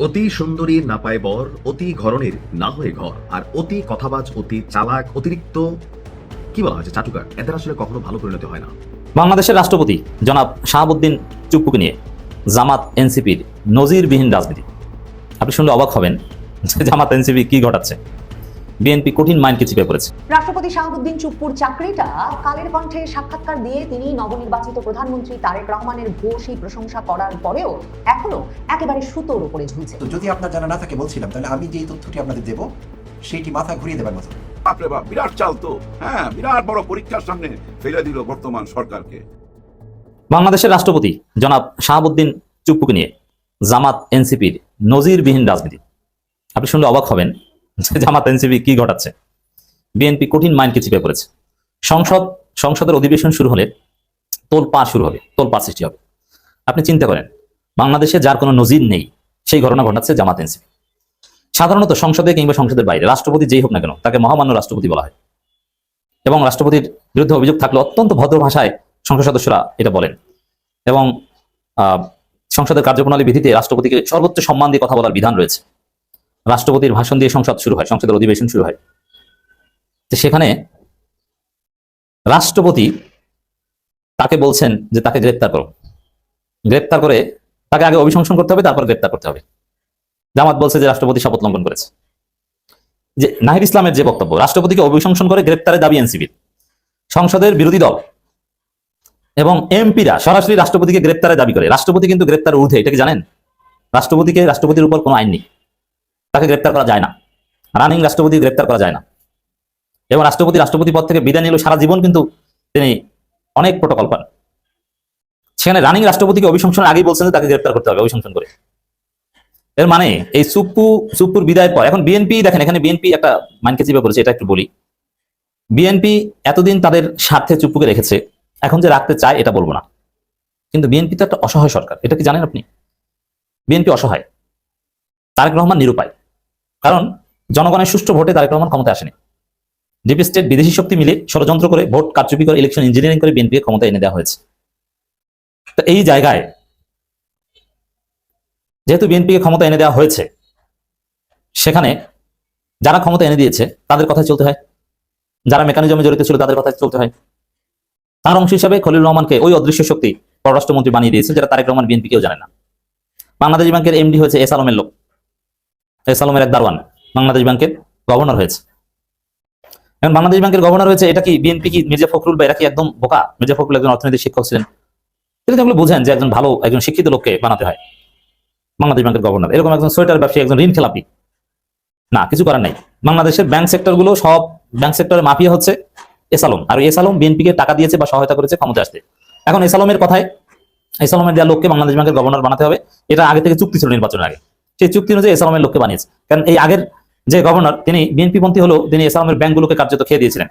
অতি সুন্দরী না পায় বর, অতি ঘরণের না হয়ে ঘর, আর অতি কথাবাজ, অতি চালাক, অতিরিক্ত কি বলা হয়েছে চাটুকার, এদের আসলে কখনো ভালো পরিণতি হয় না। বাংলাদেশের রাষ্ট্রপতি জনাব শাহাবুদ্দিন চুপ্পুকে নিয়ে জামাত এনসিপির নজিরবিহীন রাজনীতি। আপনি শুনলে অবাক হবেন যে জামাত এনসিপি কি ঘটাচ্ছে। বিএনপি কঠিন মাইনকে চিপে পড়েছে। রাষ্ট্রপতি শাহাবুদ্দিন চুপ্পুর চাকরিটা কালের কণ্ঠে সাক্ষাৎকার দিয়ে তিনি নবনির্বাচিত প্রধানমন্ত্রী তারেক রহমানের ভূয়সী প্রশংসা করার পরেও এখনো একেবারে সুতোর উপরে ঝুলছে। তো যদি আপনার জানা না থাকে বলছিলাম, তাহলে আমি যে তথ্যটি আপনাদের দেব সেইটি মাথা ঘুরিয়ে দেবার মতো। বাপরে বাপ, বিরাট চাল তো। হ্যাঁ, বিরাট বড় পরীক্ষার সামনে ফেলে দিল বর্তমান সরকারকে। বাংলাদেশের রাষ্ট্রপতি জনাব শাহাবুদ্দিন চুপ্পুকে নিয়ে জামাত এনসিপির নজিরবিহীন রাজনীতি। আপনি শুনলে অবাক হবেন যে জামাত এনসিপি কি ঘটাচ্ছে। বিএনপি কঠিন মাইনকে চিপে পড়েছে। সংসদের অধিবেশন শুরু হলে তোলপাড় শুরু হবে, তোলপাড় সৃষ্টি হবে। আপনি চিন্তা করেন, বাংলাদেশে যার কোনো নজির নেই সেই ঘটনা ঘটাচ্ছে জামাত এনসিপি। সাধারণত সংসদে কিংবা সংসদের বাইরে রাষ্ট্রপতি যেই হোক না কেন তাকে মহামান্য রাষ্ট্রপতি বলা হয়, এবং রাষ্ট্রপতির বিরুদ্ধে অভিযোগ থাকলে অত্যন্ত ভদ্র ভাষায় সংসদ সদস্যরা এটা বলেন, এবং সংসদের কার্যপ্রণালী বিধিতে রাষ্ট্রপতিকে সর্বোচ্চ সম্মান দিয়ে কথা বলার বিধান রয়েছে। রাষ্ট্রপতির ভাষণ দিয়ে সংসদ শুরু হয়, সংসদের অধিবেশন শুরু হয়। তো সেখানে রাষ্ট্রপতি তাকে বলছেন যে তাকে গ্রেপ্তার করো, গ্রেপ্তার করে তাকে আগে অভিশংসন করতে হবে, তারপর গ্রেপ্তার করতে হবে। জামাত বলছে যে রাষ্ট্রপতি শপথ লঙ্ঘন করেছে। যে নাহিদ ইসলামের যে বক্তব্য, রাষ্ট্রপতিকে অভিশংসন করে গ্রেপ্তারের দাবি এনসিপির। সংসদের বিরোধী দল এবং এমপিরা সরাসরি রাষ্ট্রপতিকে গ্রেপ্তারের দাবি করে। রাষ্ট্রপতি কিন্তু গ্রেপ্তার ঊর্ধ্বে, এটা কি জানেন? রাষ্ট্রপতির উপর কোনো আইন নেই, তাকে গ্রেপ্তার করা যায় না। রানিং রাষ্ট্রপতি গ্রেপ্তার করা যায় না। এবং রাষ্ট্রপতি পদ থেকে বিদায় নিল, সারা জীবন কিন্তু তিনি অনেক প্রোটোকল পান। সেখানে রানিং রাষ্ট্রপতিকে অভিশংসনের আগেই বলছেন যে তাকে গ্রেপ্তার করতে হবে অভিশংসন করে। এর মানে এই চুপ্পুর বিদায়ের পর এখন বিএনপি দেখেন, এখানে বিএনপি একটা মাইনকে চিপে পড়েছে। এটা একটু বলি, বিএনপি এতদিন তাদের স্বার্থে চুপ্পুকে রেখেছে, এখন যে রাখতে চায় এটা বলবো না, কিন্তু বিএনপি তো একটা অসহায় সরকার, এটা কি জানেন আপনি? বিএনপি অসহায়, তারেক রহমান নিরুপায়। কারণ জনগণের সুষ্ঠু ভোটে তারেক রহমান ক্ষমতায় আসেনি। ডিপ স্টেট বিদেশি শক্তি মিলে ষড়যন্ত্র করে ভোট কারচুপি করে ইলেকশন ইঞ্জিনিয়ারিং করে বিএনপিকে ক্ষমতায় এনে দেওয়া হয়েছে। তো এই জায়গায় যেহেতু বিএনপিকে ক্ষমতা এনে দেওয়া হয়েছে, সেখানে যারা ক্ষমতা এনে দিয়েছে তাদের কথাই চলতে হয়, যারা মেকানিজমে জড়িত ছিল তাদের কথাই চলতে হয়। তার অংশ হিসাবে খলিল রহমানকে ওই অদৃশ্য শক্তি পররাষ্ট্রমন্ত্রী বানিয়ে দিয়েছে, যেটা তারেক রহমান বিএনপি কেউ জানে না। বাংলাদেশ ব্যাংকের এমডি হয়েছে এস আলমের লোক, এস আলমের এক দারোয়ান বাংলাদেশ ব্যাংকের গভর্নর হয়েছে। এখন বাংলাদেশ ব্যাংকের গভর্নর হয়েছে, এটা কি বিএনপি কি মির্জা ফখরুল বা এরা কি একদম বোকা? মির্জা ফখরুল একজন অর্থনৈতিক শিক্ষক ছিলেন, তিনি তাহলে বুঝেন যে একজন ভালো একজন শিক্ষিত লোককে বানাতে হয় বাংলাদেশ ব্যাংকের গভর্নর। এরকম একজন সোয়েটার ব্যবসায়ী, একজন ঋণ খেলাপি না, কিছু করার নাই। বাংলাদেশের ব্যাংক সেক্টর গুলো, সব ব্যাংক সেক্টরের মাফিয়া হচ্ছে এস আলম, আর এস আলম বিএনপিকে টাকা দিয়েছে বা সহায়তা করেছে ক্ষমতা আসতে। এখন এস আলমের কথায়, এস আলমের দেওয়া লোককে বাংলাদেশ ব্যাংকের গভর্নর বানাতে হবে, এটা আগে থেকে চুক্তি ছিল নির্বাচনের আগে। সেই চুক্তি অনুযায়ী এস আলমের লোককে বানিয়েছে। কারণ এই আগের যে গভর্নর তিনি বিএনপি পন্থী হলেও তিনি এস আলমের ব্যাংকগুলোকে কার্যত খেয়ে দিয়েছিলেন,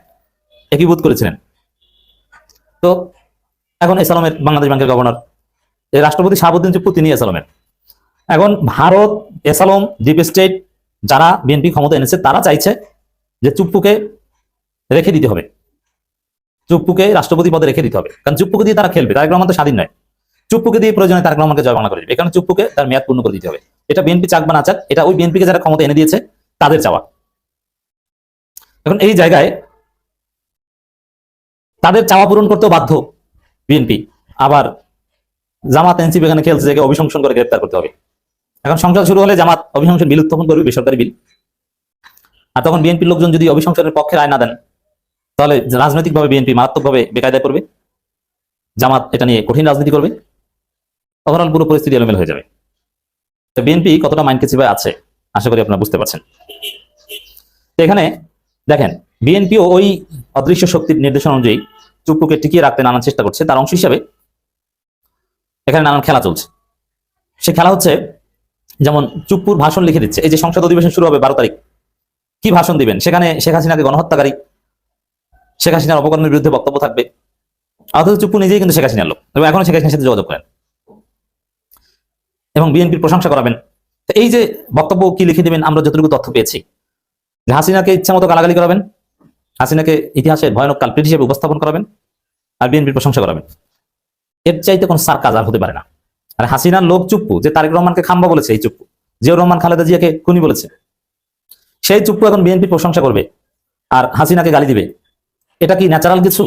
একীভূত করেছিলেন। তো এখন এস আলমের বাংলাদেশ ব্যাংকের গভর্নর, এই রাষ্ট্রপতি শাহাবুদ্দিন চুপ্পু তিনি এস আলমের। এখন Bharat, S Alam, deep state যারা বিএনপি ক্ষমতা এনেছে তারা চাইছে যে চুপ্পুকে রেখে দিতে হবে, চুপ্পুকে রাষ্ট্রপতি পদে রেখে দিতে হবে। কারণ চুপ্পুকে দিয়ে তারা খেলবে, তারেক রহমান তো স্বাধীন নয়। চুপ্পুকে দিয়ে প্রয়োজনে তারেক রহমানকে জয় বাংলা করে দিবে, এখানে চুপ্পুকে তার মেয়াদ পূর্ণ করে দিতে হবে। এটা বিএনপি চাক বা না চাক, এটা ওই বিএনপিকে যারা ক্ষমতা এনে দিয়েছে তাদের চাওয়া। এখন এই জায়গায় তাদের চাওয়া পূরণ করতেও বাধ্য বিএনপি। আবার জামাত এনসিপি এখানে খেলছে যে অভিশংসন করে গ্রেপ্তার করতে হবে। এখন সংসদ শুরু হলে জামাত অভিশংসন বিল উত্থাপন করবে, বেসরকারি বিল। আর তখন বিএনপির লোকজন যদি অভিশংসনের পক্ষে রায় না দেন, তাহলে রাজনৈতিকভাবে বিএনপি মারাত্মকভাবে বেকায়দায় পড়বে, জামাত এটা নিয়ে কঠিন রাজনীতি করবে, ওভারঅল পুরো পরিস্থিতি এলোমেলো হয়ে যাবে। তো বিএনপি কতটা মাইন্ড কেসিভাবে আছে আশা করি আপনারা বুঝতে পারছেন। তো এখানে দেখেন, বিএনপিও ওই অদৃশ্য শক্তির নির্দেশনা অনুযায়ী চুপ্পুকে টিকিয়ে রাখতে নানান চেষ্টা করছে। তার অংশ হিসাবে এখানে নানান খেলা চলছে। সে খেলা হচ্ছে, যেমন চুপ্পুর ভাষণ লিখে দিচ্ছে। এই যে সংসদ অধিবেশন শুরু হবে 12 তারিখ, কি ভাষণ দিবেন? সেখানে শেখ হাসিনাকে গণহত্যাকারী, শেখ হাসিনার অপকর্মের বিরুদ্ধে বক্তব্য থাকবে। অথচ চুপ্পু নিজেই কিন্তু শেখ হাসিনার লোক এবং এখনো শেখ হাসিনার সাথে যোগাযোগ করেন এবং বিএনপির প্রশংসা করাবেন। তো এই যে বক্তব্য কি লিখে দিবেন, আমরা যতটুকু তথ্য পেয়েছি যে হাসিনাকে ইচ্ছা মতো গালাগালি করাবেন, হাসিনাকে ইতিহাসের ভয়ানক কালপ্রিট হিসেবে উপস্থাপন করাবেন, আর বিএনপির প্রশংসা করাবেন। এর চাইতে কোন সার্কাস আর হতে পারে না। আর হাসিনার লোক চুপ্পু, যে তারেক রহমানকে খাম্বা বলেছে, এই চুপ্পু জিয়াউর রহমান খালেদা জিয়াকে খুনি বলেছে, সেই চুপ্পু এখন বিএনপির প্রশংসা করবে আর হাসিনাকে গালি দিবে। এটা কি ন্যাচারাল কিছু?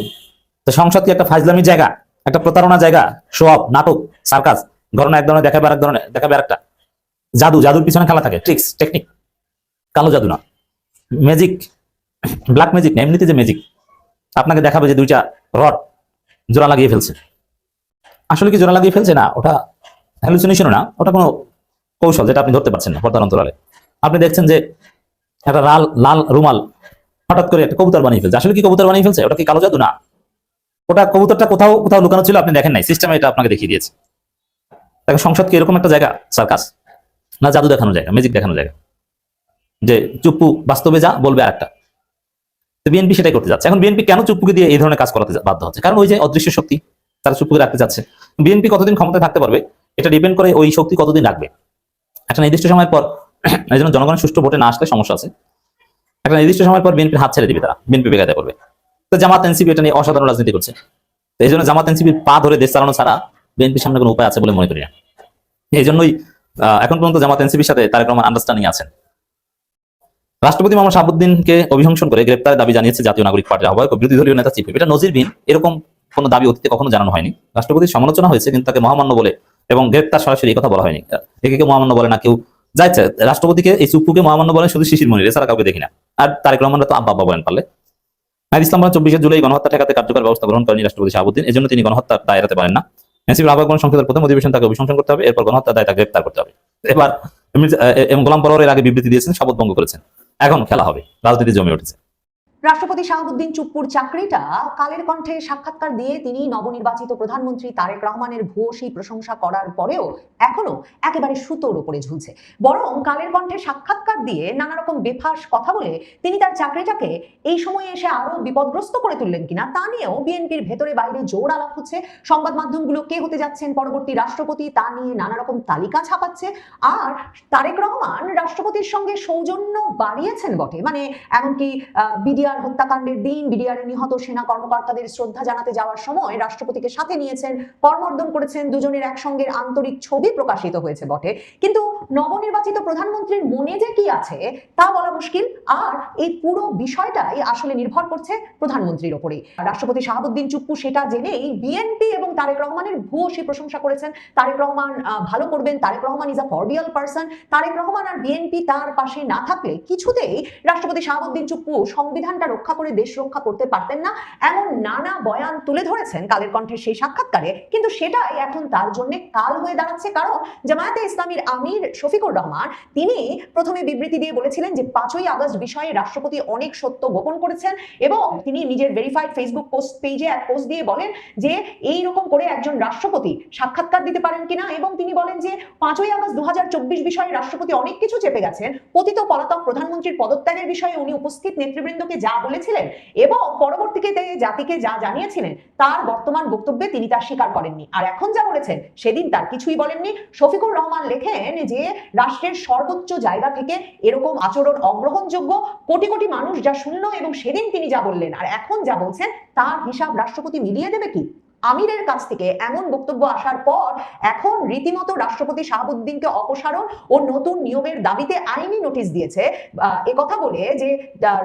তো সংসদ কি একটা ফাজলামির জায়গা, একটা প্রতারণা জায়গা, শো অফ, নাটক, সার্কাস, ঘটনা এক ধরনের দেখাবে আরেক ধরনের দেখাবে আরেকটা, জাদুর পিছনে খেলা থাকে, ট্রিক্স, টেকনিক, কালো জাদু না, ম্যাজিক, ব্ল্যাক ম্যাজিক না, এমনিতে যে ম্যাজিক আপনাকে দেখাবে যে দুইটা রড জোড়া লাগিয়ে ফেলছে। আসলে কি জোড়া লাগিয়ে ফেলছে? না, ওটা হ্যালুসিনেশনও না, ওটা কোনো কৌশল যেটা আপনি ধরতে পারছেন না পর্দার অন্তরালে। আপনি দেখছেন যে একটা লাল রুমাল হঠাৎ করে একটা কবুতর বানিয়ে ফেলছে। আসলে কি কবুতর বানিয়ে ফেলছে? ওটা কি কালো জাদু? না, ওটা কবুতরটা কোথাও লুকানো ছিল, আপনি দেখেন নাই, সিস্টেমে এটা আপনাকে দেখিয়ে দিয়েছে। দেখেন সংসদ কি এরকম একটা জায়গা, সার্কাস না জাদু দেখানো জায়গা, ম্যাজিক দেখানো জায়গা, যে চুপ্পু বাস্তবে যা বলবে আরেকটা। তো বিএনপি সেটাই করতে যাচ্ছে। এখন বিএনপি কেন চুপ্পুকে দিয়ে এই ধরনের কাজ করাতে বাধ্য হচ্ছে? কারণ ওই যে অদৃশ্য শক্তি তারা চুপ্পুকে রাখতে যাচ্ছে। বিএনপি কতদিন ক্ষমতায় থাকতে পারবে এটা ডিপেন্ড করে ওই শক্তি কতদিন রাখবে। একটা নির্দিষ্ট সময় পর, এই জন্য জনগণের সুষ্ঠু ভোটে না আসলে সমস্যা আছে, একটা নির্দিষ্ট সময় পর বিএনপির হাত ছেড়ে দিবে, তারা বিএনপি বেকায়দা করবে। তো জামাত এনসিপি এটা নিয়ে অসাধারণ রাজনীতি করছে। তো এই জন্য জামাত এনসিপির পা ধরে দেশ চালানো ছাড়া বিএনপির সামনে কোনো উপায় আছে বলে মনে করি না। এই জন্যই এখন পর্যন্ত জামাত এনসিপির সাথে তারেক রহমান আন্ডারস্ট্যান্ডিং আছেন। রাষ্ট্রপতি মোহাম্মদ শাহাবুদ্দিনকে অভিশংসন করে গ্রেপ্তারের দাবি জানিয়েছে জাতীয় নাগরিক পার্টির আহ্বায়ক ও বিরোধী দলীয় নেতা চিফ হুইপ। এটা নজিরবিহীন, এরকম কোনো দাবি অতীতে কখনো জানানো হয়নি। রাষ্ট্রপতির সমালোচনা হয়েছে কিন্তু তাকে মহামান্য বলে এবং গ্রেপ্তার সরাসরি এই কথা বলা হয়নি। একে কেউ মহামান্য বলে না, কেউ যাইছে রাষ্ট্রপতিকে এই চুপ্পুকে মহামান্য বলেন শুধু শিশির মনির, এছাড়া কাউকে দেখি না। আর তারেক রহমানরা তো আব্বা আব্বা বলেন পারলে। ইসলাম 24 জুলাই গণহত্যা ঠেকাতে কার্যকর ব্যবস্থা গ্রহণ করেনি রাষ্ট্রপতি শাহাবুদ্দিন, এজন্য তিনি গণহত্যার দায় এড়াতে পারেন না। এনসিপির আহ্বায়ক সংসদের প্রথম অধিবেশন তাকে অভিশংসন করতে হবে, এরপর গণহত্যার দায় তাকে গ্রেপ্তার করতে হবে। এবার গোলাম পরোয়ারের আগে বিবৃতি দিয়েছেন, শপথ ভঙ্গ করেছেন, এখন খেলা হবে, রাজনীতি জমে উঠেছে। রাষ্ট্রপতি শাহাবুদ্দিন চুপ্পুর চাকরিটা কালের কণ্ঠে সাক্ষাৎকার দিয়ে তিনি নবনির্বাচিত প্রধানমন্ত্রী তারেক রহমানের ভূয়সী প্রশংসা করার পরেও এখনো একেবারে সুতোর উপরে ঝুলছে। বরং কালের কণ্ঠে সাক্ষাৎকার দিয়ে নানা রকম বেফাস কথা বলে তিনি তার চাকরিটাকে এই সময়ে এসে আরো বিপদগ্রস্ত করে তুললেন কিনা তা নিয়েও বিএনপির ভেতরে বাইরে জোর আলাপ হচ্ছে। সংবাদ মাধ্যমগুলো কে হতে যাচ্ছেন পরবর্তী রাষ্ট্রপতি তা নিয়ে নানা রকম তালিকা ছাপাচ্ছে। আর তারেক রহমান রাষ্ট্রপতির সঙ্গে সৌজন্য বাড়িয়েছেন বটে, মানে এমনকি বিডিআর হত্যাকাণ্ডের দিন বিডিআর নিহত সেনা কর্মকর্তাদের শ্রদ্ধা জানাতে যাওয়ার সময় রাষ্ট্রপতিকে সাথে নিয়েছেন, করমর্দন করেছেন, দুজনের একসঙ্গে আন্তরিক ছবি প্রকাশিত হয়েছে বটে। কিন্তু নবনির্বাচিত প্রধানমন্ত্রীর মনে যে কি আছে তা বলা মুশকিল। আর এই পুরো বিষয়টাই আসলে নির্ভর করছে প্রধানমন্ত্রীর উপরেই। রাষ্ট্রপতি শাহাবুদ্দিন চুপ্পু সেটা জেনেই বিএনপি এবং তারেক রহমানের ভূয়সী প্রশংসা করেছেন। তারেক রহমান ভালো করবেন, Tarique Rahman is a cordial person. Tarique Rahman আর বিএনপি তার পাশে না থাকলে কিছুতেই রাষ্ট্রপতি শাহাবুদ্দিন চুপ্পু সংবিধানটা রক্ষা করে দেশ রক্ষা করতে পারতেন না, এমন নানা বয়ান তুলে ধরেছেন কালের কণ্ঠের সেই সাক্ষাৎকারে। কিন্তু সেটাই এখন তার জন্য কাল হয়ে দাঁড়াচ্ছে, কারণ জামায়াতে ইসলামীর আমির শফিকুর রহমান তিনি প্রথমে বিবৃতি দিয়ে বলেছিলেন যে 5ই আগস্ট বিষয়ে রাষ্ট্রপতি অনেক সত্য গোপন করেছেন এবং তিনি নিজের ভেরিফাইড ফেসবুক পোস্ট পেজে এক পোস্ট দিয়ে বলেন যে এই রকম করে একজন রাষ্ট্রপতি সাক্ষাৎকার দিতে পারেন কিনা। এবং তিনি বলেন যে 5ই আগস্ট 2024 বিষয়ে রাষ্ট্রপতি অনেক কিছু চেপে গেছেন, পতিত পলাতক প্রধানমন্ত্রীর পদত্যাগের বিষয়ে উনি উপস্থিত নেতৃবৃন্দকে যা বলেছিলেন এবং পরবর্তীতে জাতিকে যা জানিয়েছিলেন তার বর্তমান বক্তব্যে তিনি তা স্বীকার করেননি। আর এখন যা বলেছেন সেদিন তার কিছুই বলেননি। শফিকুর রহমান লেখেন যে রাষ্ট্রের সর্বোচ্চ জায়গা থেকে এরকম আচরণ অগ্রহণযোগ্য, কোটি কোটি মানুষ যা শুনল এবং সেদিন তিনি যা বললেন আর এখন যা বলছেন তার হিসাব রাষ্ট্রপতি মিলিয়ে দেবে কি? আমিরের কাছ থেকে এমন বক্তব্য আসার পর এখন রীতিমতো রাষ্ট্রপতি শাহাবুদ্দিনকে অপসারণ ও নতুন নিয়োগের দাবিতে আইনি নোটিশ দিয়েছে। কথা বলে যে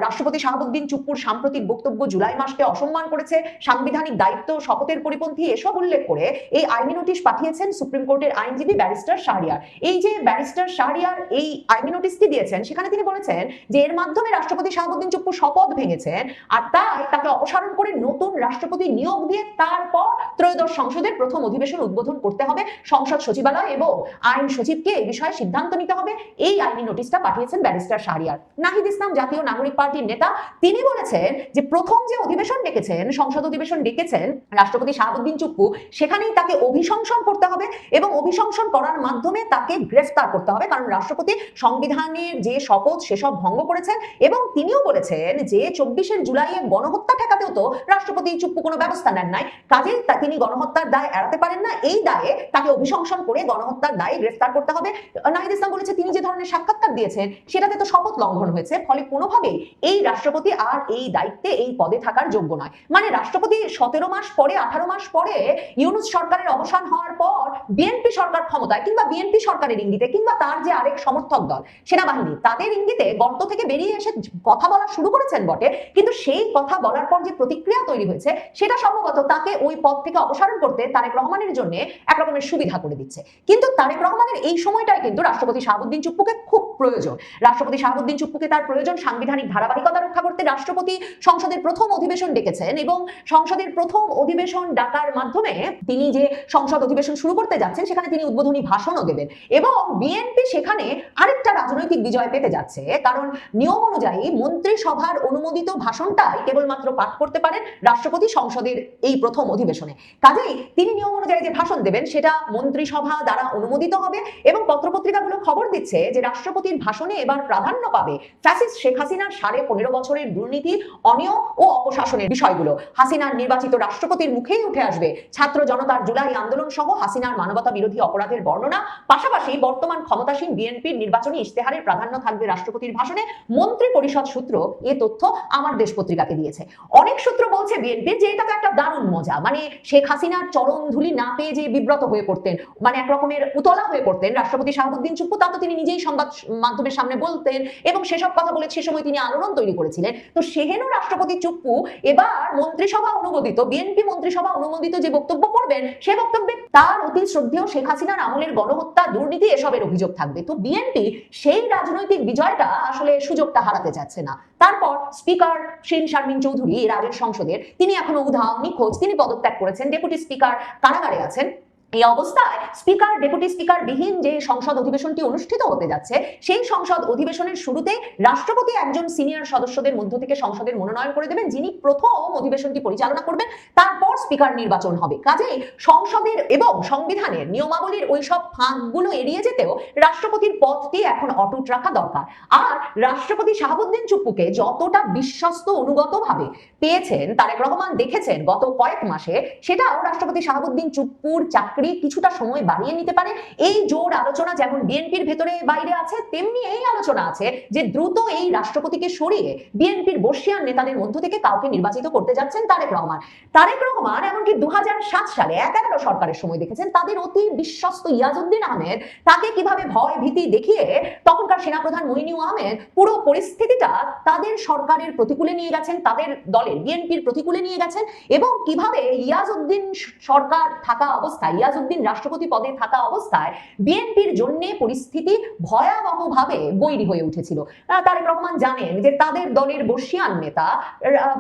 রাষ্ট্রপতি শাহাবুদ্দিন চুপ্পুর সাম্প্রতিক বক্তব্য জুলাই মাসকে অসম্মান করেছে, সাংবিধানিক দায়িত্ব শপথের পরিপন্থী, এসব উল্লেখ করে এই আইনি নোটিশ পাঠিয়েছেন সুপ্রিম কোর্টের আইনজীবী ব্যারিস্টার শাহরিয়ার। এই যে ব্যারিস্টার শাহরিয়ার এই আইনি নোটিশটি দিয়েছেন সেখানে তিনি বলেছেন যে এর মাধ্যমে রাষ্ট্রপতি শাহাবুদ্দিন চুপ্পু শপথ ভেঙেছেন আর তাই তাকে অপসারণ করে নতুন রাষ্ট্রপতি নিয়োগ দিয়ে তারপর ত্রয়োদশ সংসদের প্রথম অধিবেশন উদ্বোধন করতে হবে। সংসদ সচিবালয় এবং আইন সচিবকে এই বিষয়ে সিদ্ধান্ত নিতে হবে। এই আইনি নোটিশটা পাঠিয়েছেন ব্যারিস্টার শাহরিয়ার। নাহিদ ইসলাম জাতীয় নাগরিক পার্টির নেতা, তিনি বলেছেন যে প্রথম যে অধিবেশন ডেকেছেন, সংসদ অধিবেশন ডেকেছেন রাষ্ট্রপতি শাহাবুদ্দিন চুপ্পু, সেখানেই তাকে অভিশংসন করতে হবে এবং অভিশংসন করার মাধ্যমে তাকে গ্রেফতার করতে হবে, কারণ রাষ্ট্রপতি সংবিধানের যে শপথ সেসব ভঙ্গ করেছেন। এবং তিনিও বলেছেন যে 24 জুলাইয়ে গণহত্যা ঠেকাতেও তো রাষ্ট্রপতি চুপ্পু কোনো ব্যবস্থা নেন নাই, কাজে কাজেই তিনি গণহত্যার দায় এড়াতে পারেন না, এই দায়ে তাকে অভিশংসন করে গণহত্যার দায়ে গ্রেফতার করতে হবে। নাহিদ ইসলাম বলেছে তিনি যে ধরনের সাক্ষাৎকার দিয়েছেন সেটাতে তো শপথ লঙ্ঘন হয়েছে, ফলে কোনোভাবেই এই রাষ্ট্রপতি আর এই দায়িত্বে এই পদে থাকার যোগ্য নয়। মানে রাষ্ট্রপতি 17 মাস পরে 18 মাস পরে ইউনূস সরকারের অবসান হওয়ার পর বিএনপি সরকার ক্ষমতায়, কিংবা বিএনপি সরকারের ইঙ্গিতে, কিংবা তার যে আরেক সমর্থক দল সেনাবাহিনী, তাদের ইঙ্গিতে গর্ত থেকে বেরিয়ে এসে কথা বলা শুরু করেছেন বটে, কিন্তু সেই কথা বলার পর যে প্রতিক্রিয়া তৈরি হয়েছে সেটা সম্ভবত তাকে ওই পদ থেকে অপসারণ করতে তারেক রহমানের জন্য একরকমের সুবিধা করে দিচ্ছে। কিন্তু তারেক রহমানের এই সময়টায় কিন্তু রাষ্ট্রপতি শাহাবুদ্দিন চুপ্পুকে খুব প্রয়োজন। রাষ্ট্রপতি শাহাবুদ্দিন চুপ্পুকে তার প্রয়োজন সাংবিধানিক ধারাবাহিকতা রক্ষা করতে। রাষ্ট্রপতি সংসদের প্রথম অধিবেশন ডেকেছেন এবং সংসদের প্রথম অধিবেশন ডাকার মাধ্যমে তিনি যে সংসদ অধিবেশন শুরু করতে যাচ্ছেন সেখানে তিনি উদ্বোধনী ভাষণও দেবেন, এবং বিএনপি সেখানে আরেকটা রাজনৈতিক বিজয় পেতে যাচ্ছে। কারণ নিয়ম অনুযায়ী মন্ত্রিসভার অনুমোদিত ভাষণটাই কেবলমাত্র পাঠ করতে পারেন রাষ্ট্রপতি সংসদের এই প্রথম অধিবেশনে। কাজেই তিনি নিয়ম অনুযায়ী যে ভাষণ দেবেন সেটা মন্ত্রিসভা দ্বারা অনুমোদিত হবে, এবং পত্রপত্রিকাগুলো খবর দিচ্ছে যে রাষ্ট্রপতির ভাষণে এবার প্রাধান্য পাবে ফ্যাসিস্ট শেখ হাসিনার 15.5 বছরের দুর্নীতি, অনিয়ম ও অপশাসনের বিষয়গুলো। হাসিনার নির্বাচিত রাষ্ট্রপতির মুখেই উঠে আসবে ছাত্র জনতার জুলাই আন্দোলন সহ হাসিনার মানবতা বিরোধী অপরাধের বর্ণনা। পাশাপাশি বর্তমান ক্ষমতাসীন বিএনপির নির্বাচনী ইশতেহারের প্রাধান্য থাকবে রাষ্ট্রপতির ভাষণে। মন্ত্রী পরিষদ সূত্র এ তথ্য আমার দেশ পত্রিকাকে দিয়েছে। অনেক সূত্র বলছে বিএনপির যে এটা তো একটা দারুণ মজা, মানে শেখ হাসিনার চরণ ধুলি না পেয়ে যে বিব্রত হয়ে পড়তেন, মানে একরকমের উতলা হয়ে পড়তেন রাষ্ট্রপতি শাহাবুদ্দিন চুপ্পু, তা তো তিনি নিজেই সংবাদ মাধ্যমের সামনে বলতেন এবং সেসব কথা বলে সে সময় তিনি আলোড়ন তৈরি করেছিলেন। তো সেহেন রাষ্ট্রপতি চুপ্পু এবার মন্ত্রিসভা অনুমোদিত, বিএনপি মন্ত্রিসভা অনুমোদিত যে বক্তব্য পড়বেন সে বক্তব্যে তার অতি শ্রদ্ধেয় শেখ হাসিনার আমলের গণহত্যা, দুর্নীতি এসবের অভিযোগ থাকবে। তো বিএনপি সেই রাজনৈতিক বিজয়টা আসলে সুযোগটা হারাতে চাচ্ছে না। তারপর স্পিকার শিরিন শারমিন চৌধুরী এর আগের সংসদের, তিনি এখনো উধাও নিখোঁজ, তিনি পদত্যাগ করেছেন, ডেপুটি স্পিকার কারাগারে আছেন। এই অবস্থায় স্পিকার ডেপুটি স্পিকার বিহীন যে সংসদ অধিবেশনটি অনুষ্ঠিত হতে যাচ্ছে সেই সংসদ অধিবেশনের শুরুতে রাষ্ট্রপতি একজন সিনিয়র সদস্যদের মধ্য থেকে সংসদের মনোনয়ন করে দেবেন, যিনি প্রথম অধিবেশনটি পরিচালনা করবেন। তারপর স্পিকার নির্বাচন হবে। কাজেই সংসদের এবং সংবিধানের নিয়মাবলীর ওই সব ফাঁকগুলো এড়িয়ে যেতেও রাষ্ট্রপতির পদটি এখন অটুট রাখা দরকার। আর রাষ্ট্রপতি শাহাবুদ্দিন চুপ্পুকে যতটা বিশ্বস্ত অনুগতভাবে পেয়েছেন তারেক রহমান দেখেছেন গত কয়েক মাসে, সেটাও রাষ্ট্রপতি শাহাবুদ্দিন চুপ্পুর চাকরি কিছুটা সময় বাড়িয়ে নিতে পারে। এই জোর আলোচনা যেমন বিএনপির ভেতরে বাইরে আছে, তেমনি এই আলোচনা আছে যে দ্রুত এই রাষ্ট্রপতিকে সরিয়ে বিএনপির বর্ষিয়ান নেতাদের মধ্য থেকে কাউকে নির্বাচিত করতে যাচ্ছেন তারেক রহমান। তারেক রহমান এমনকি 2007 সালে 11 সরকারের সময় দেখেছেন তাদের অতি বিশ্বস্ত ইয়াজউদ্দিন আহমেদ তাকে কিভাবে ভয় ভীতি দেখিয়ে তখনকার সেনাপ্রধান মইনুল আহমেদ পুরো পরিস্থিতিটা তাদের সরকারের প্রতিকূলে নিয়ে গেছেন, তাদের দলের বিএনপির প্রতিকূলে নিয়ে গেছেন, এবং কিভাবে ইয়াজউদ্দিন সরকার থাকা অবস্থায়, ইয়াজউদ্দিন রাষ্ট্রপতি পদে থাকা অবস্থায় বিএনপির জন্য পরিস্থিতি ভয়াবহভাবে বৈরী হয়ে উঠেছিল। তারেক রহমান জানেন যে তাদের দলের বর্ষিয়ান নেতা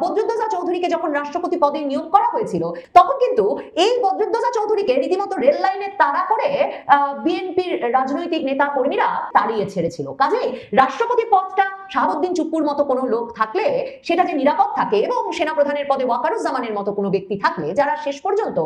বদরুদ্দোজা চৌধুরীকে যখন রাষ্ট্রপতি পদে নিয়োগ করা হয়েছিল তখন কিন্তু এই বদরুদ্দোজা চৌধুরীকে রীতিমতো রেল লাইনে তাড়া করে বিএনপির রাজনৈতিক নেতা কর্মীরা তাড়িয়ে ছেড়েছিল। কাজেই রাষ্ট্রপতি পদটা শাহাবুদ্দিন চুপ্পুর মতো কোনো লোক থাকলে সেটা যে নিরাপদ থাকে, এবং সেনাপ্রধানের পদে ওয়াকারুজ্জামানের মতো কোনো ব্যক্তি থাকলে যারা শেষ পর্যন্ত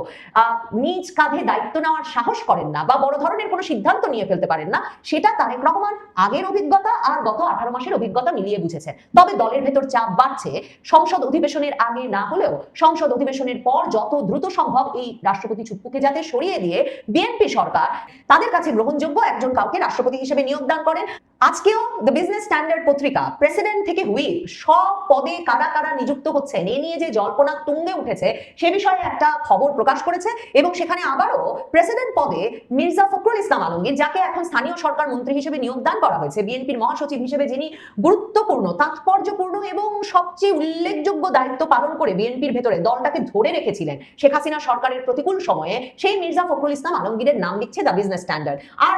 নিজ কাঁধে দায়িত্ব নেওয়ার সাহস করেন না বা বড় ধরনের কোনো সিদ্ধান্ত নিয়ে ফেলতে পারেন না, সেটা তারেক রহমান আগের অভিজ্ঞতা আর গত 18 মাসের অভিজ্ঞতা মিলিয়ে বুঝেছেন। তবে দলের ভেতর চাপ বাড়ছে, সংসদ অধিবেশনের আগে না হলেও সংসদ অধিবেশনের পর যত দ্রুত সম্ভব এই রাষ্ট্রপতি চুপ্পুকে যাতে সরিয়ে দিয়ে বিএনপি সরকার তাদের কাছে গ্রহণযোগ্য একজন কাউকে রাষ্ট্রপতি হিসেবে নিয়োগদান করেন। আজকেও দ্য বিজনেস স্ট্যান্ডার্ড পত্রিকা প্রেসিডেন্ট থেকে হুইপ সব পদে কারা কারা নিযুক্ত হচ্ছেন এ নিয়ে যে জল্পনা তুঙ্গে উঠেছে সে বিষয়ে একটা খবর প্রকাশ করেছে, এবং সেখানে আবারও প্রেসিডেন্ট পদে মির্জা ফখরুল ইসলাম আলমগীর, যাকে এখন স্থানীয় সরকার মন্ত্রী হিসেবে নিয়োগদান করা হয়েছে, বিএনপির মহাসচিব হিসেবে যিনি গুরুত্বপূর্ণ, তাৎপর্যপূর্ণ এবং সবচেয়ে উল্লেখযোগ্য দায়িত্ব পালন করে বিএনপির ভেতরে দলটাকে ধরে রেখেছিলেন শেখ হাসিনা সরকারের প্রতিকূল সময়ে, সেই মির্জা ফখরুল ইসলাম আলমগীরের নাম লিখছে দ্য বিজনেস স্ট্যান্ডার্ড। আর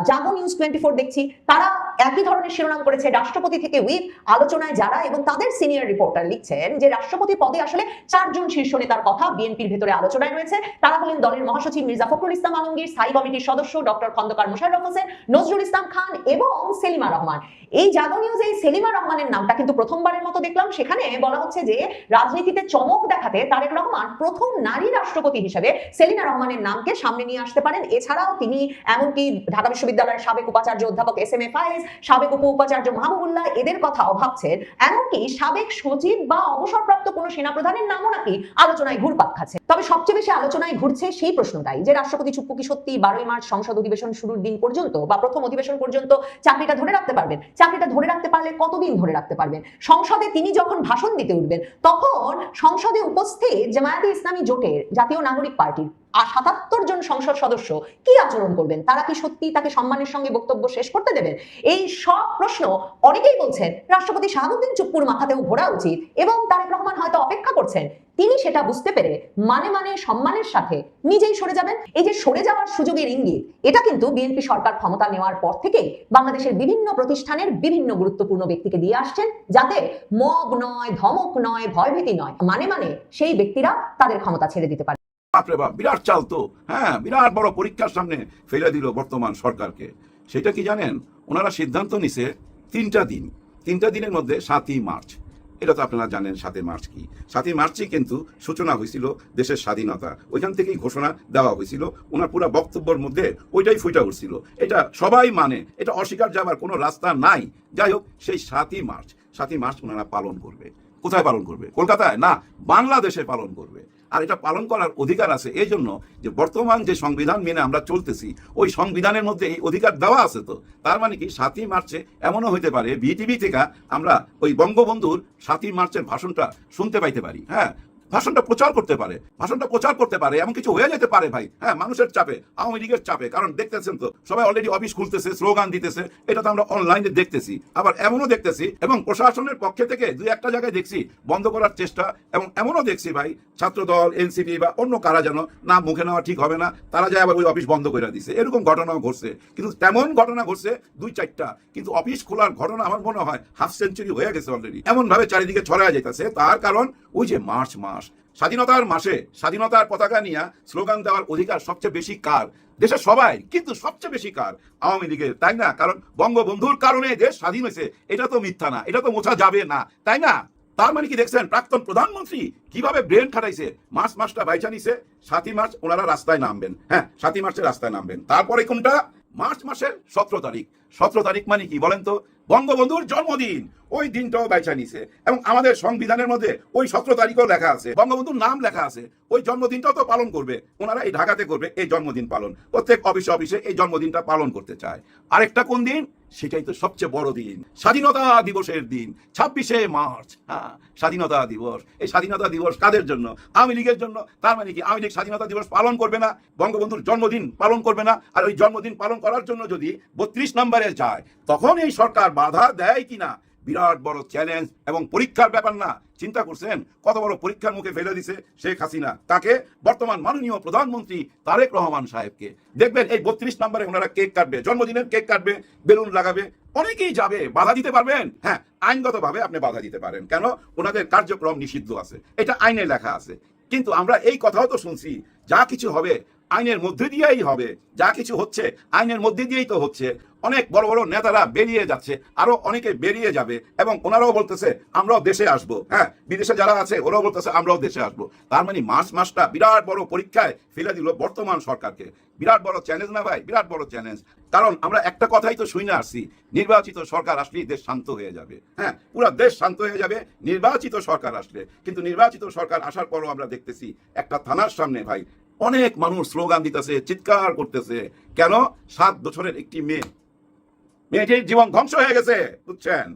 জাগো নিউজ 24 দেখছি তারা একই ধরনের শিরোনাম করেছে, রাষ্ট্রপতি থেকে হুইপ আলোচনায় যারা, এবং তাদের সিনিয়র রিপোর্টার লিখছেন যে রাষ্ট্রপতি পদে আসলে 4 জন শীর্ষ নেতার কথা বিএনপির ভেতরে আলোচনায় রয়েছে। তারা হলেন দলের মহাসচিব মির্জা ফখরুল ইসলাম আলমগীর, স্থায়ী কমিটির সদস্য ডক্টর খন্দকার মোশাররফ হোসেন, নজরুল ইসলাম খান এবং সেলিমা রহমান। এই জাগো নিউজে এই সেলিমা রহমানের নামটা কিন্তু প্রথমবারের মতো দেখলাম। সেখানে বলা হচ্ছে যে রাজনীতিতে চমক দেখাতে তারেক রহমান প্রথম নারী রাষ্ট্রপতি হিসেবে সেলিমা রহমানের নামকে সামনে নিয়ে আসতে পারেন। এছাড়াও তিনি এমনকি ঢাকা বিশ্ববিদ্যালয়ের সাবেক উপাচার্য অধ্যাপক এস এম এ ফায়েজ, সাবেক উপ উপাচার্য মাহবুবুল্লাহ এদের কথাও ভাবছেন, এমনকি সাবেক সচিব বা অবসরপ্রাপ্ত কোনো সেনাপ্রধানের নামও নাকি আলোচনায় ঘুরপাক খাচ্ছে। তবে সবচেয়ে বেশি আলোচনায় ঘুরছে সেই প্রশ্নটাই যে রাষ্ট্রপতি চুপ্পু কি সত্যি 12ই মার্চ সংসদ অধিবেশন শুরুর দিন পর্যন্ত বা প্রথম অধিবেশন পর্যন্ত চাকরিটা ধরে রাখতে পারবেন? চাকরিটা ধরে রাখতে পারলে কতদিন ধরে রাখতে পারবেন? সংসদে তিনি যখন ভাষণ দিতে উঠবেন তখন সংসদে উপস্থিত জামায়াতে ইসলামী জোটের জাতীয় নাগরিক পার্টির 77 জন সংসদ সদস্য কি আচরণ করবেন? তারা কি সত্যি তাকে সম্মানের সঙ্গে বক্তব্য শেষ করতে দেবেন? এই সব প্রশ্ন অনেকেই বলছেন রাষ্ট্রপতি শাহাবুদ্দিন চুপ্পুর মাথাতেও ঘোরা উচিত এবং তারেক রহমান হয়তো অপেক্ষা করছেন তিনি সেটা বুঝতে পেরে মানে সম্মানের সাথে নিজেই সরে যাবেন। এই যে সরে যাওয়ার সুযোগের ইঙ্গিত, এটা কিন্তু বিএনপি সরকার ক্ষমতা নেওয়ার পর থেকে বাংলাদেশের বিভিন্ন প্রতিষ্ঠানের বিভিন্ন গুরুত্বপূর্ণ ব্যক্তিকে দিয়ে আসছেন, যাতে মব নয়, ধমক নয়, ভয়ভীতি নয়, মানে সেই ব্যক্তিরা তাদের ক্ষমতা ছেড়ে দিতে পারে। বাপরে বাপ, বিরাট চাল তো। হ্যাঁ, বিরাট বড় পরীক্ষার সামনে ফেলে দিল বর্তমান সরকারকে। সেটা কি জানেন? ওনারা সিদ্ধান্ত নিছে 3টা দিনের মধ্যে 7ই মার্চ। এটা তো আপনারা জানেন 7ই মার্চ কি। 7ই মার্চই কিন্তু সূচনা হয়েছিল দেশের স্বাধীনতা, ওইখান থেকেই ঘোষণা দেওয়া হয়েছিল। ওনার পুরো বক্তব্যের মধ্যে ওইটাই ফুটে উঠছিল। এটা সবাই মানে, এটা অস্বীকার যাবার কোনো রাস্তা নাই। যাই হোক, সেই 7ই মার্চ ওনারা পালন করবে। কোথায় পালন করবে? কলকাতায় না, বাংলাদেশে পালন করবে। আর এটা পালন করার অধিকার আছে এই জন্য যে বর্তমান যে সংবিধান মেনে আমরা চলতেছি, ওই সংবিধানের মধ্যে এই অধিকার দেওয়া আছে। তো তার মানে কি 7ই মার্চে এমনও হইতে পারে বিটিভি থেকে আমরা ওই বঙ্গবন্ধুর 7ই মার্চের ভাষণটা শুনতে পাইতে পারি। হ্যাঁ, ভাষণটা প্রচার করতে পারে, এমন কিছু হয়ে যেতে পারে ভাই। হ্যাঁ, মানুষের চাপে, আওয়ামী লীগের চাপে, কারণ দেখতেছেন তো সবাই অলরেডি অফিস খুলতেছে, স্লোগান দিতেছে, এটা তো আমরা অনলাইনে দেখতেছি। আবার এমনও দেখতেছি এবং প্রশাসনের পক্ষে থেকে 2-1টা জায়গায় দেখছি বন্ধ করার চেষ্টা, এবং এমনও দেখছি ভাই ছাত্রদল, এনসিপি বা অন্য কারা যেন, নাম মুখে নেওয়া ঠিক হবে না, তারা যায় আবার ওই অফিস বন্ধ করে দিছে। এরকম ঘটনাও ঘটছে, কিন্তু তেমন ঘটনা ঘটছে 2-4টা, কিন্তু অফিস খোলার ঘটনা আমার মনে হয় হাফ সেঞ্চুরি হয়ে গেছে অলরেডি। এমন ভাবে চারিদিকে ছড়ায় যেতেছে। তার কারণ ওই যে মার্চ মাস, স্বাধীনতার মাসে স্বাধীনতার পতাকা নিয়ে স্লোগান দেওয়ার অধিকার সবচেয়ে বেশি কার? দেশের সবাই, কিন্তু সবচেয়ে বেশি কার? আওয়ামী লীগের, তাই না? কারণ বঙ্গবন্ধুর কারণে দেশ স্বাধীন হয়েছে, এটা তো মিথ্যা না, এটা তো মোছা যাবে না, তাই না? তার মানে কি দেখছেন প্রাক্তন প্রধানমন্ত্রী কিভাবে ব্রেন খাটাইছে? মাসটা বাইচা নিছে। 7ই মার্চ ওনারা রাস্তায় নামবেন। হ্যাঁ, 7ই মার্চে রাস্তায় নামবেন। তারপরে কোনটা? মার্চ মাসের 17 তারিখ। 17 তারিখ মানে কি বলেন তো? বঙ্গবন্ধুর জন্মদিন। ওই দিনটাও বাইচা নিছে এবং আমাদের সংবিধানের মধ্যে ওই 17 তারিখও লেখা আছে, বঙ্গবন্ধুর নাম লেখা আছে। ওই জন্মদিনটাও তো পালন করবে ওনারা। এই ঢাকাতে করবে এই জন্মদিন পালন, প্রত্যেক অফিসে এই জন্মদিনটা পালন করতে চায়। আরেকটা কোন দিন? সেটাই তো সবচেয়ে বড় দিন, স্বাধীনতা দিবসের দিন, 26শে মার্চ। হ্যাঁ, স্বাধীনতা দিবস। এই স্বাধীনতা দিবস কাদের জন্য? আওয়ামী লীগের জন্য। তার মানে কি আওয়ামী লীগ স্বাধীনতা দিবস পালন করবে না, বঙ্গবন্ধুর জন্মদিন পালন করবে না? আর ওই জন্মদিন পালন করার জন্য যদি 32 নম্বরে যায়, তখন এই সরকার বাধা দেয় কিনা? বিরাট বড় চ্যালেঞ্জ এবং পরীক্ষার ব্যাপার না? চিন্তা করছেন কত বড় পরীক্ষার মুখে ফেলে দিছে শেখ হাসিনা তাকে, বর্তমান মাননীয় প্রধানমন্ত্রী তারেক রহমান সাহেবকে। দেখবেন এই 32 নম্বরে ওনারা কেক কাটবে, জন্মদিনের কেক কাটবে, বেলুন লাগাবে, অনেকেই যাবে। বাধা দিতে পারবেন? হ্যাঁ, আইনগতভাবে আপনি বাধা দিতে পারেন। কেন? ওনাদের কার্যক্রম নিষিদ্ধ আছে, এটা আইনে লেখা আছে। কিন্তু আমরা এই কথাও তো শুনছি, যা কিছু হবে আইনের মধ্যে দিয়েই হবে, যা কিছু হচ্ছে আইনের মধ্যে দিয়েই তো হচ্ছে। অনেক বড় বড় নেতারা বেরিয়ে যাচ্ছে, আরো অনেকে বেরিয়ে যাবে, এবং ওনারাও বলতেছে আমরাও দেশে আসবো। হ্যাঁ, বিদেশে যারা আছে ওরাও বলতেছে আমরাও দেশে আসবো। তার মানে মাসটা বিরাট বড় পরীক্ষায় ফেলে দিল বর্তমান সরকারকে। বিরাট বড় চ্যালেঞ্জ না ভাই? বিরাট বড় চ্যালেঞ্জ। কারণ আমরা একটা কথাই তো শুনে আসছি, নির্বাচিত সরকার আসলেই দেশ শান্ত হয়ে যাবে। হ্যাঁ, পুরো দেশ শান্ত হয়ে যাবে নির্বাচিত সরকার আসলে। কিন্তু নির্বাচিত সরকার আসার পরও আমরা দেখতেছি একটা থানার সামনে ভাই অনেক মানুষ স্লোগান দিতেছে, চিৎকার করতেছে। কেন? 7 বছরের একটি মেয়েটির জীবন ধ্বংস হয়ে গেছে, বুঝছেন?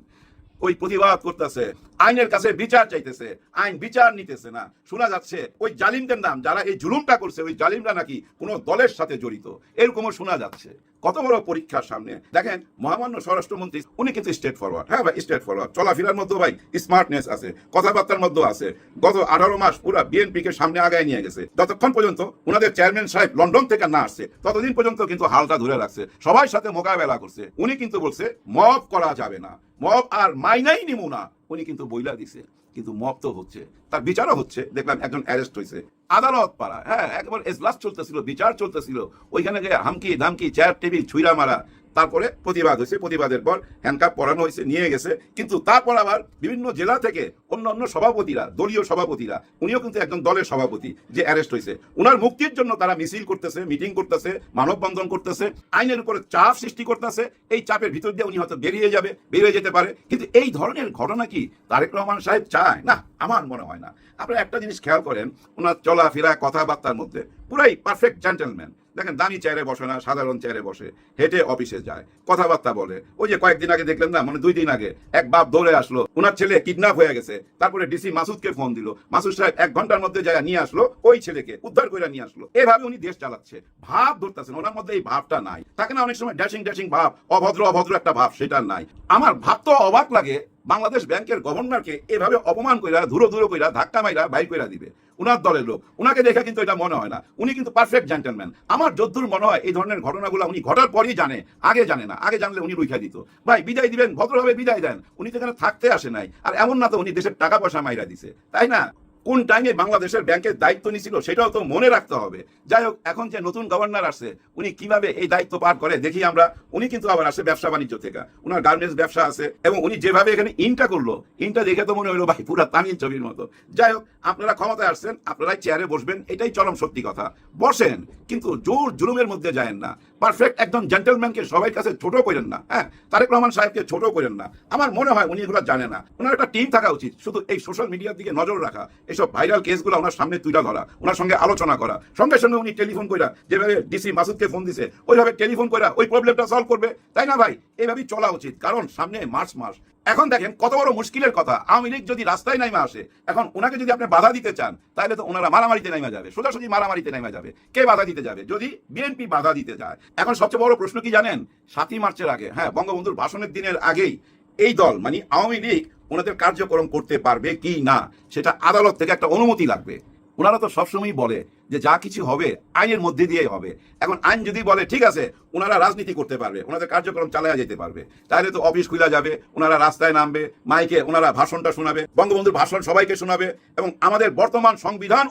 ওই প্রতিবাদ করতেছে, আইনের কাছে বিচার চাইতেছে, আইন বিচার নিতেছে না। শোনা যাচ্ছে ওই জালিমদের নাম, যারা এই জুলুমটা করছে ওই জালিমরা নাকি কোনো দলের সাথে জড়িত, এরকমও শোনা যাচ্ছে। কত বড় পরীক্ষার সামনে। দেখেন মহামান্য স্বরাষ্ট্রমন্ত্রী উনি কিন্তু স্ট্রেট ফরওয়ার্ড। হ্যাঁ ভাই, স্ট্রেট ফরওয়ার্ড। চলাফেরার মধ্যে ভাই স্মার্টনেস আছে, কথাবার্তার মধ্যেও আছে। গত 18 মাস পুরো বিএনপিকে সামনে আগায় নিয়ে গেছে। যতক্ষণ পর্যন্ত ওনাদের চেয়ারম্যান সাহেব লন্ডন থেকে না আসছে ততদিন পর্যন্ত কিন্তু হালটা ধরে রাখছে, সবার সাথে মোকাবেলা করছে। উনি কিন্তু বলছে মব করা যাবে না, মব আর মাইনাই নিমু না, উনি কিন্তু বইলা দিছে। কিন্তু মব তো হচ্ছে, তার বিচারও হচ্ছে। দেখলাম একজন অ্যারেস্ট হয়েছে আদালত পাড়া। হ্যাঁ, একবার এজলাস চলতেছিল, বিচার চলতেছিল, ওইখানে গিয়ে হামকি ধামকি, চেয়ার টেবিল ছুঁড়া মারা, তারপরে প্রতিবাদ হয়েছে, প্রতিবাদের পর হ্যান্ডকাপ পরানো হয়েছে, নিয়ে গেছে। কিন্তু তারপর আবার বিভিন্ন জেলা থেকে অন্য অন্য সভাপতিরা, দলীয় সভাপতিরা, উনিও কিন্তু একজন দলের সভাপতি যে অ্যারেস্ট হয়েছে, ওনার মুক্তির জন্য তারা মিছিল করতেছে, মিটিং করতেছে, মানববন্ধন করতেছে, আইনের উপরে চাপ সৃষ্টি করতেছে। এই চাপের ভিতর দিয়ে উনি হয়তো বেরিয়ে যেতে পারে। কিন্তু এই ধরনের ঘটনা কি তারেক রহমান সাহেব চায়? না, আমার মনে হয় না। আপনারা একটা জিনিস খেয়াল করেন, ওনার চলাফেরা, কথাবার্তার মধ্যে পুরাই পারফেক্ট জেন্টলম্যান। দেখেন, দামি চেয়ারে বসে না, সাধারণ চেয়ারে বসে, হেঁটে অফিসে যায়, কথাবার্তা বলে। ওই যে কয়েকদিন আগে দেখলেন না, মানে 2 দিন আগে এক বাপ দৌড়ে আসলো, ওনার ছেলে কিডন্যাপ হয়ে গেছে, তারপরে ডিসি মাসুদকে ফোন দিল, মাসুদ সাহেব 1 ঘন্টার মধ্যে যায় নিয়ে আসলো, ওই ছেলেকে উদ্ধার করে নিয়ে আসলো। এভাবে উনি দেশ চালাচ্ছে, ভাব ধরতেছেন। ওনার মধ্যে এই ভাবটা নাই। থাকে না অনেক সময় ড্যাশিং ভাব, অভদ্র একটা ভাব, সেটা নাই। আমার ভাব তো অবাক লাগে, বাংলাদেশ ব্যাংকের গভর্নরকে এভাবে অপমান কইরা, ধুরো কইরা, ধাক্কা মাইরা বাইর কইরা দিবে উনার দলের লোক। উনাকে দেখে কিন্তু এটা মনে হয় না। উনি কিন্তু পারফেক্ট জেন্টলম্যান। আমার যদ্দূর মনে হয় এই ধরনের ঘটনাগুলো উনি ঘটার পরই জানে, আগে জানে না। আগে জানলে উনি রুইখা দিত। ভাই বিদায় দিবেন, ভদ্রভাবে বিদায় দেন। উনি তো এখানে থাকতে আসে নাই। আর এমন না তো উনি দেশের টাকা পয়সা মাইরা দিছে, তাই না? কোন টাইমে বাংলাদেশের ব্যাংকের দায়িত্ব নিছিল সেটাও তো মনে রাখতে হবে। যাই হোক, এখন যে নতুন গভর্নর আসছে, উনি কিভাবে এই দায়িত্ব পার করে দেখি আমরা। উনি কিন্তু আবার আসে ব্যবসা বাণিজ্য থেকে, উনার গার্মেন্টস ব্যবসা আছে, এবং উনি যেভাবে এখানে ইনটা করলো, ইনটা দেখে তো মনে হলো ভাই পুরা তামিল ছবির মতো। যাই হোক, আপনারা ক্ষমতায় আসছেন, আপনারাই চেয়ারে বসবেন, এটাই চরম সত্যি কথা। বসেন, কিন্তু জোর জুলুমের মধ্যে যায়েন না। পারফেক্ট একজন জেন্টলম্যানকে সবাই কাছে ছোট করেন না। হ্যাঁ, তারেক রহমান সাহেবকে ছোট করেন না। আমার মনে হয় উনি এগুলো জানে না। ওনার একটা টিম থাকা উচিত, শুধু এই সোশ্যাল মিডিয়ার দিকে নজর রাখা, এইসব ভাইরাল কেসগুলো ওনার সামনে তুলে ধরা, ওনার সঙ্গে আলোচনা করা, সঙ্গে সঙ্গে উনি টেলিফোন কইরা, যেভাবে ডিসি মাসুদকে ফোন দিছে ওইভাবে টেলিফোন কইরা ওই প্রবলেমটা সলভ করবে, তাই না ভাই? এইভাবেই চলা উচিত, কারণ সামনে মার্চ মাস। এখন দেখেন কত বড় মুশকিলের কথা। আওয়ামী লীগ যদি রাস্তায় নাইমা আসে, এখন ওনাকে যদি আপনি বাধা দিতে চান, তাহলে তো ওনারা মারামারিতে নাইমা যাবে, সোজাসুজি মারামারিতে নাইমা যাবে। কে বাধা দিতে যাবে? যদি বিএনপি বাধা দিতে যায়। এখন সবচেয়ে বড় প্রশ্ন কি জানেন? 7ই মার্চের আগে, হ্যাঁ, বঙ্গবন্ধুর ভাষণের দিনের আগেই এই দল মানে আওয়ামী লীগ ওনাদের কার্যক্রম করতে পারবে কি না, সেটা আদালত থেকে একটা অনুমতি লাগবে। ওনারা তো সবসময়ই বলে যে যা কিছু হবে আইনের মধ্যে দিয়ে হবে। এখন আইন যদি বলে ঠিক আছে, ওনারা রাজনীতি করতে পারবে, ওনাদের কার্যক্রম চালায়া যেতে পারবে, তাহলে তো অফিস খুলে যাবে, ওনারা রাস্তায় নামবে, মাইকে ওনারা ভাষণটা শোনাবে, বঙ্গবন্ধুর ভাষণ সবাইকে শোনাবে। এবং আমাদের বর্তমান সংবিধান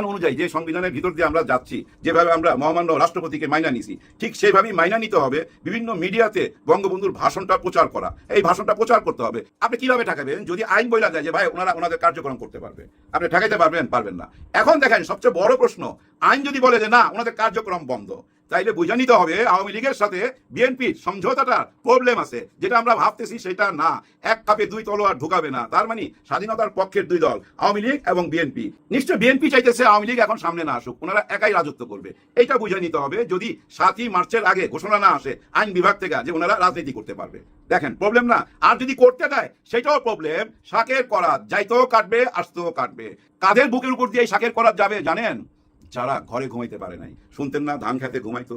অনুযায়ী, যে সংবিধানের ভিতর দিয়ে আমরা যাচ্ছি, যেভাবে আমরা মহামান্য রাষ্ট্রপতিকে মাইনা নিছি, ঠিক সেইভাবেই মাইনা নিতে হবে। বিভিন্ন মিডিয়াতে বঙ্গবন্ধুর ভাষণটা প্রচার করা, এই ভাষণটা প্রচার করতে হবে। আপনি কিভাবে ঠেকাবেন? যদি আইন বইলা যায় যে ভাই ওনারা ওনাদের কার্যক্রম করতে পারবে, আপনি ঠেকাইতে পারবেন না। এখন দেখেন সবচেয়ে বড় প্রশ্ন, আইন যদি বলে যে না ওনাদের কার্যক্রম বন্ধ, তাইলে বুঝে নিতে হবে আওয়ামী লীগের সাথে বিএনপির সমঝোতাটার প্রবলেম আছে, যেটা আমরা ভাবতেছি সেটা না। এক কাপে 2 তলোয়ার ঢুকাবে না। তার মানে স্বাধীনতার পক্ষের 2 দল, আওয়ামী লীগ এবং বিএনপি। নিশ্চয় বিএনপি চাইতেছে আওয়ামী লীগ এখন সামনে না আসুক, ওনারা একাই রাজত্ব করবে। এইটা বুঝে নিতে হবে, যদি 7ই মার্চের আগে ঘোষণা না আসে আইন বিভাগ থেকে যে ওনারা রাজনীতি করতে পারবে। দেখেন প্রবলেম না। আর যদি করতে দেয় সেটাও প্রবলেম। শাকের করাত যাইতেও কাটবে, আসতেও কাটবে। কাদের বুকের উপর দিয়ে শাকের করাত যাবে জানেন? যারা ঘরে ঘুমাইতে পারে নাই। শুনতেন না ধান খেতে ঘুমাইতো,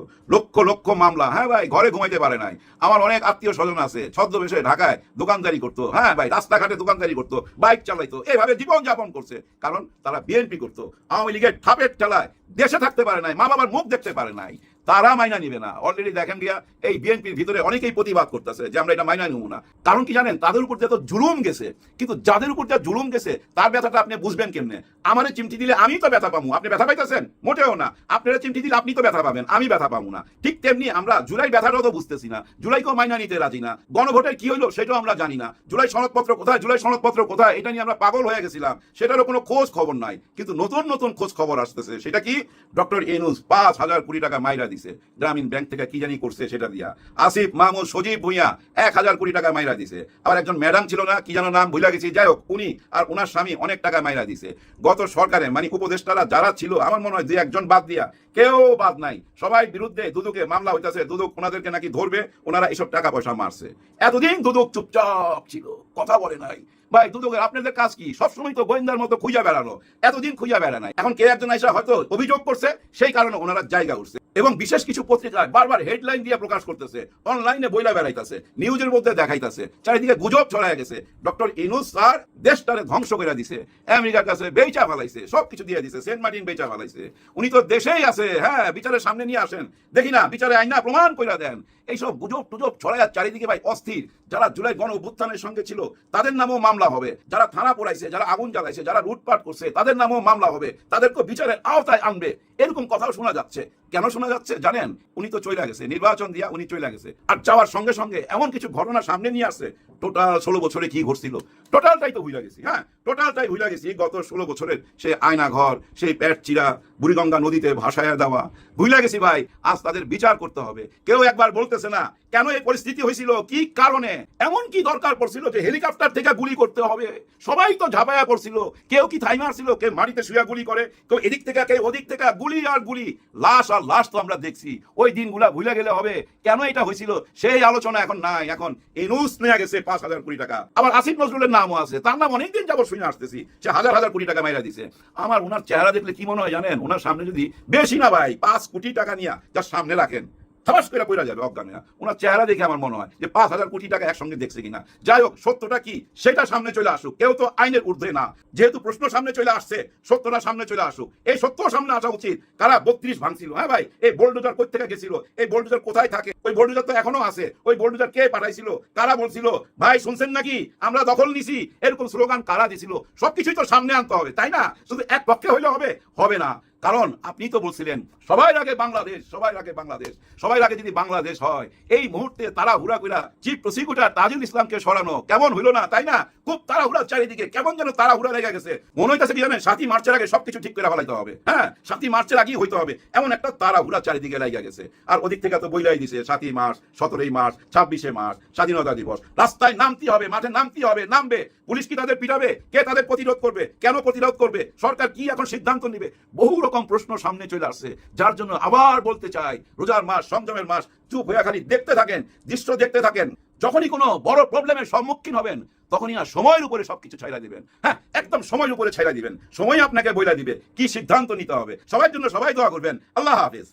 লক্ষ মামলা। হ্যাঁ ভাই, ঘরে ঘুমাইতে পারে নাই। আমার অনেক আত্মীয় স্বজন আছে ছদ্মবেশে ঢাকায় দোকানদারি করতো। হ্যাঁ ভাই, রাস্তাঘাটে দোকানদারি করতো, বাইক চালাইতো, এইভাবে জীবন যাপন করছে, কারণ তারা বিএনপি করতো। আওয়ামী লীগের ঠাপের ঠেলায় দেশে থাকতে পারে নাই, মা বাবার মুখ দেখতে পারে নাই, তারা মাইনা নিবে না। অলরেডি দেখেন গিয়া এই বিএনপির ভিতরে অনেকেই প্রতিবাদ করতেছে যে আমরা এটা মাইনা নিব না। কারণ কি জানেন? তাদের উপর যে তো জুলুম গেছে। কিন্তু যাদের উপর যা জুলুম গেছে তার ব্যথাটা আপনি বুঝবেন কেমনে? আমারে চিমটি দিলে আমি তো ব্যথা পাবো, আপনি ব্যথা পাইতেছেন? মোটেও না। আপনারা চিমটি দিলে আপনি তো ব্যথা পাবেন, আমি ব্যথা পাবো না। ঠিক তেমনি আমরা জুলাই ব্যথাটাও তো বুঝতেছি না, জুলাইকেও মাইনা নিতে রাজি না। গণভোটের কি হইলো সেটাও আমরা জানি না। জুলাই সনদপত্র কোথায়, এটা নিয়ে আমরা পাগল হয়ে গেছিলাম। সেটারও কোনো খোঁজ খবর নাই। কিন্তু নতুন খোঁজ খবর আসতেছে। সেটা কি? ডক্টর ইউনূস 5,000 কোটি টাকা মাইরা দিছে গ্রামীণ ব্যাংক থেকে, কি জানি করছে সেটা দিয়া। আসিফ মাহমুদ সজীব ভুঁইয়া 1,000 কোটি টাকা মাইরা দিছে। আবার একজন ম্যাডাম ছিল না, কি যেন নাম ভুলে গেছি, যাই হোক, উনি আর ওনার স্বামী অনেক টাকা মাইরা দিছে। গত সরকারে মানে উপদেষ্টারা যারা ছিল, আমার মনে হয় 2-1 জন বাদ দিয়া কেউ বাদ নাই। সবাই বিরুদ্ধে দুদুকে মামলা হইতেছে। দুদক ওনাদেরকে নাকি ধরবে, ওনারা এইসব টাকা পয়সা মারছে। এতদিন দুদক চুপচাপ ছিল, কথা বলে নাই। ভাই দুদকের আপনাদের কাজ কি? সবসময় তো গোয়েন্দার মতো খুঁজা বেড়ানো। এতদিন খুঁজা বেড়ায় এখন কে একজন আইসা হয়তো অভিযোগ করছে, সেই কারণে ওনারা জায়গা উঠছে। এবং বিশেষ কিছু পত্রিকায় বারবার হেডলাইন দিয়ে প্রকাশ করতেছে, অনলাইনে বইলা বেড়াইতেছে, নিউজের মধ্যে দেখাইতেছে, চারিদিকে গুজব ছড়ায় গেছে। ডক্টর ইউনূস স্যার দেশটারে ধ্বংস করে দিছে, আমেরিকার কাছে বেচা ফেলাইছে, সবকিছু দিয়ে দিছে, সেন্ট মার্টিন বেচা ফেলাইছে। উনি তো দেশেই আছে। হ্যাঁ, বিচারের সামনে নিয়ে আসেন, দেখি না বিচারে আইনা প্রমাণ কইরা দেন। এইসব গুজব টুজব ছড়ায় চারিদিকে ভাই অস্থির। যারা জুলাই গণ অভ্যুত্থানের সঙ্গে ছিল তাদের নামও মামলা হবে, যারা থানা পোড়াইছে, যারা আগুন জ্বালাইছে, যারা লুটপাট করছে তাদের নামও মামলা হবে, তাদেরকে বিচারের আওতায় আনবে, এরকম কথাও শোনা যাচ্ছে। কেন শোনা যাচ্ছে জানেন? উনি তো চলে গেছে, নির্বাচন দিয়া উনি চলে গেছে, আর যাওয়ার সঙ্গে সঙ্গে এমন কিছু ঘটনা সামনে নিয়ে আসছে, টোটাল 16 বছরে কি ঘটছিল টোটালটাই তো ভুলে গেছি। হ্যাঁ, টোটালটাই ভুলে গেছি। গত 16 বছরের সেই আয়না ঘর, সেই পেট চিরা, বুড়িগঙ্গা নদীতে ভাসায়া দেওয়া ভুলে গেছি ভাই। আজ তাদের বিচার করতে হবে। কেউ একবার বলতেছে না কেন এই পরিস্থিতি হয়েছিল, কি কারণে, এমন কি দরকার পড়ছিল যে হেলিকপ্টার থেকে গুলি করতে হবে? সবাই তো ঝাঁপায়া পড়ছিল, কেউ কি থাই মারছিল, কেউ মাটিতে শুয়া গুলি করে, কেউ এদিক থেকে কেউ ওদিক থেকে, গুলি আর গুলি, লাশ আর লাশ তো আমরা দেখছি। ওই দিনগুলা ভুলে গেলে হবে? কেন এটা হয়েছিল সেই আলোচনা এখন নাই। এখন ইনুস নিয়ে গেছে 5,000 কোটি টাকা। আবার আসিফ নজরুলের নামও আছে, তার নাম অনেকদিন যাবত শুনে আসতেছি, সে হাজার হাজার কোটি টাকা মাইরা দিছে। আমার ওনার চেহারা দেখলে কি মনে হয় জানেন? ওনার সামনে যদি বেশি না ভাই 5 কোটি টাকা নিয়ে যার সামনে রাখেন, থামাস করে পড়া যাবে অজ্ঞান। ওনার চেহারা দেখে আমার মনে হয় যে 5,000 কোটি টাকা একসঙ্গে দেখছে কিনা। যাই হোক, সত্যটা কি সেটা সামনে চলে আসুক। কেউ তো আইনের ঊর্ধ্বে না, যেহেতু প্রশ্ন সামনে চলে আসছে, সত্যটা সামনে চলে আসুক। এই সত্য সামনে আসা উচিত। কারা 32 ভাঙছিল? হ্যাঁ ভাই, এই বোল্ডোজার কই থেকে গেছিল? এই বোল্ডোজার কোথায় থাকে? ওই বোল্ডোজার তো এখনো আছে। ওই বোল্ডোজার কে পাঠাইছিল? কারা বলছিল ভাই শুনছেন নাকি আমরা দখল নিছি? এরকম স্লোগান কারা দিছিল? সবকিছুই তো সামনে আনতে হবে, তাই না? শুধু এক পক্ষে হইলে হবে? হবে না। কারণ আপনি তো বলছিলেন সবাই আগে বাংলাদেশ, সবাই আগে বাংলাদেশ, সবাই আগে যদি বাংলাদেশ হয়। এই মুহূর্তে তাড়াহুড়া কইরা চিফ প্রসিকিউটর তাজুল ইসলামকে সরানো কেমন হইলো না, তাই না? খুব তাড়াহুড়া, চারিদিকে কেমন যেন তাড়াহুড়া লেগে গেছে। মনে হইতেছে কি জানেন, 7ই মার্চের আগে সবকিছু ঠিক করে ফেলাইতে হবে। হ্যাঁ, 7ই মার্চের আগেই হইতে হবে, এমন একটা তাড়াহুড়া চারিদিকে লেগে গেছে। আর ওদিক থেকে তো বইলাই দিছে 7ই মার্চ, 17ই মার্চ, 26শে মার্চ স্বাধীনতা দিবস। রাস্তায় নামতে হবে, মাঠে নামতে হবে, নামবে। পুলিশ কি তাদের পিটাবে? কে তাদের প্রতিরোধ করবে? কেন প্রতিরোধ করবে? সরকার কি এখন সিদ্ধান্ত নিবে? বহু রকম প্রশ্ন সামনে চলে আসছে, যার জন্য আবার বলতে চাই, রোজার মাস, সংযমের মাস, চুপ হয়ে খালি দেখতে থাকেন, দৃশ্য দেখতে থাকেন। যখনই কোনো বড় প্রবলেমের সম্মুখীন হবেন, তখনই আর সময়ের উপরে সবকিছু ছাইড়া দিবেন। হ্যাঁ, একদম সময়ের উপরে ছাইড়া দিবেন। সময় আপনাকে বইলা দিবে কি সিদ্ধান্ত নিতে হবে। সবার জন্য সবাই দোয়া করবেন। আল্লাহ হাফেজ।